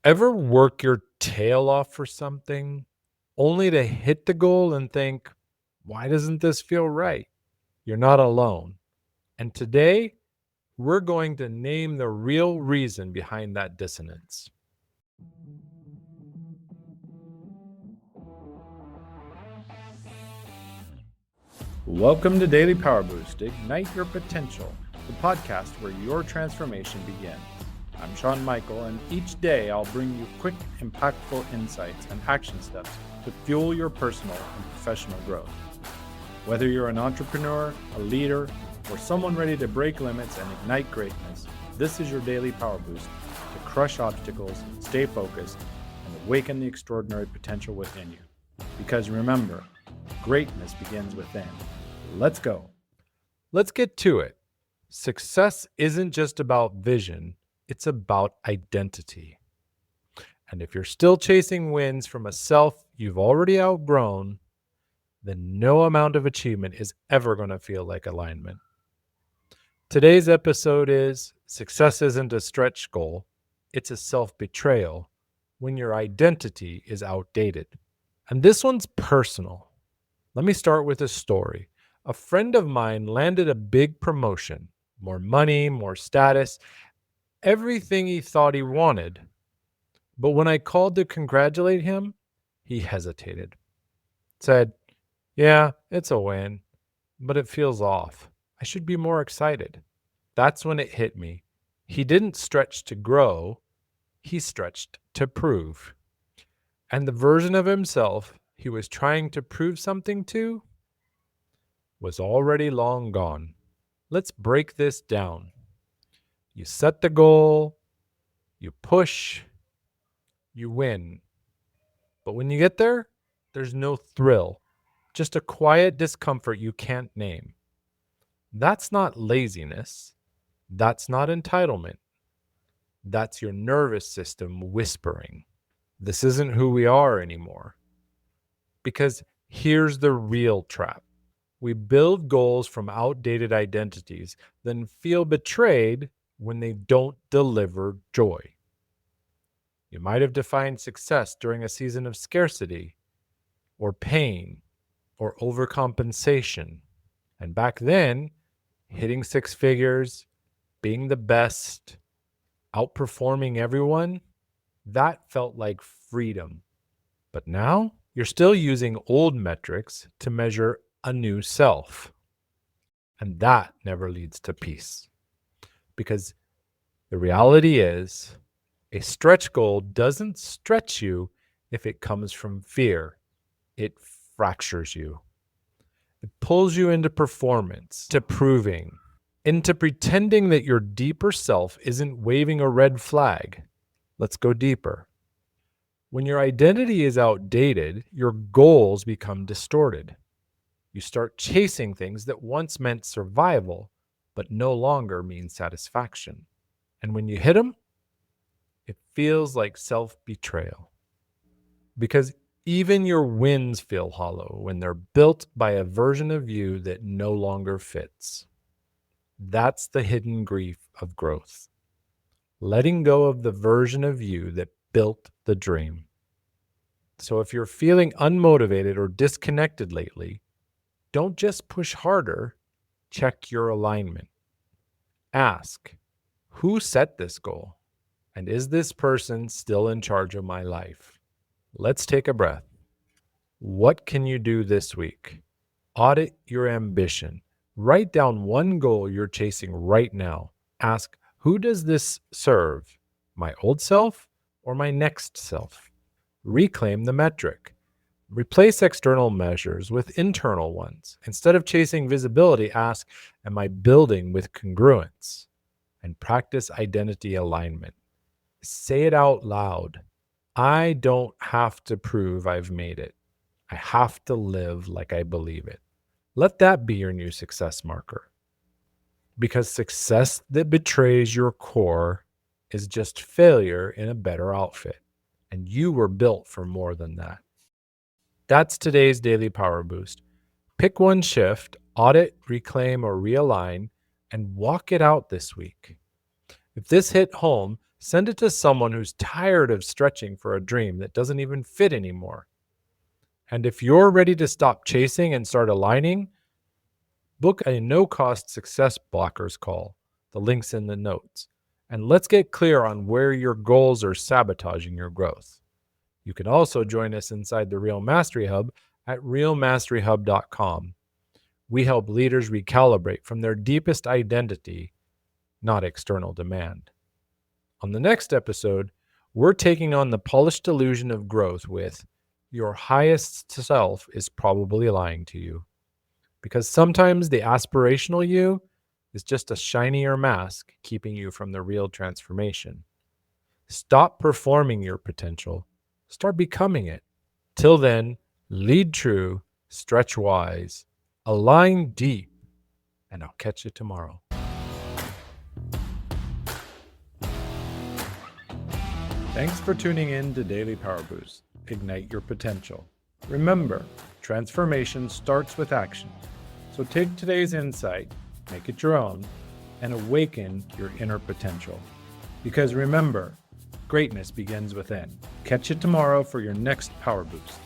Ever work your tail off for something only to hit the goal and think, why doesn't this feel right? You're not alone. And today, we're going to name the real reason behind that dissonance. Welcome to Daily Power Boost, Ignite Your Potential, the podcast where your transformation begins. I'm Sean Michael, and each day I'll bring you quick, impactful insights and action steps to fuel your personal and professional growth. Whether you're an entrepreneur, a leader, or someone ready to break limits and ignite greatness, this is your daily power boost to crush obstacles, stay focused, and awaken the extraordinary potential within you. Because remember, greatness begins within. Let's go. Let's get to it. Success isn't just about vision, it's about identity. And if you're still chasing wins from a self you've already outgrown, then no amount of achievement is ever going to feel like alignment. Today's episode is Success Isn't a Stretch Goal, it's a self-betrayal when your identity is outdated. And this one's personal. Let me start with a story. A friend of mine landed a big promotion, more money, more status, everything he thought he wanted. But when I called to congratulate him, he hesitated. Said, "Yeah, it's a win, but it feels off. I should be more excited." That's when it hit me. He didn't stretch to grow, he stretched to prove. And the version of himself he was trying to prove something to was already long gone. Let's break this down. You set the goal, you push, you win. But when you get there, there's no thrill, just a quiet discomfort you can't name. That's not laziness. That's not entitlement. That's your nervous system whispering, this isn't who we are anymore. Because here's the real trap. We build goals from outdated identities, then feel betrayed when they don't deliver joy. You might have defined success during a season of scarcity, or pain, or overcompensation. And back then, hitting six figures, being the best, outperforming everyone, that felt like freedom. But now, you're still using old metrics to measure a new self. And that never leads to peace. Because the reality is, a stretch goal doesn't stretch you if it comes from fear. It fractures you. It pulls you into performance, to proving, into pretending that your deeper self isn't waving a red flag. Let's go deeper. When your identity is outdated, your goals become distorted. You start chasing things that once meant survival, but no longer mean satisfaction. And when you hit them, it feels like self-betrayal. Because even your wins feel hollow when they're built by a version of you that no longer fits. That's the hidden grief of growth. Letting go of the version of you that built the dream. So if you're feeling unmotivated or disconnected lately, don't just push harder, check your alignment. Ask, who set this goal? And is this person still in charge of my life? Let's take a breath. What can you do this week? Audit your ambition. Write down one goal you're chasing right now. Ask, who does this serve? My old self or my next self? Reclaim the metric. Replace external measures with internal ones. Instead of chasing visibility, ask, am I building with congruence? And practice identity alignment. Say it out loud. I don't have to prove I've made it. I have to live like I believe it. Let that be your new success marker. Because success that betrays your core is just failure in a better outfit. And you were built for more than that. That's today's Daily Power Boost. Pick one shift, audit, reclaim, or realign, and walk it out this week. If this hit home, Send it to someone who's tired of stretching for a dream that doesn't even fit anymore. And if you're ready to stop chasing and start aligning, book a no-cost Success Blockers call. The link's in the notes. And let's get clear on where your goals are sabotaging your growth. You can also join us inside the Real Mastery Hub at realmasteryhub.com. We help leaders recalibrate from their deepest identity, not external demand. On the next episode, we're taking on the polished illusion of growth with your highest self is probably lying to you. Because sometimes the aspirational you is just a shinier mask keeping you from the real transformation. Stop performing your potential. Start becoming it. Till then, lead true, stretch wise, align deep, and I'll catch you tomorrow. Thanks for tuning in to Daily Power Boost. Ignite your potential. Remember, transformation starts with action. So take today's insight, make it your own, and awaken your inner potential. Because remember, greatness begins within. Catch you tomorrow for your next Power Boost.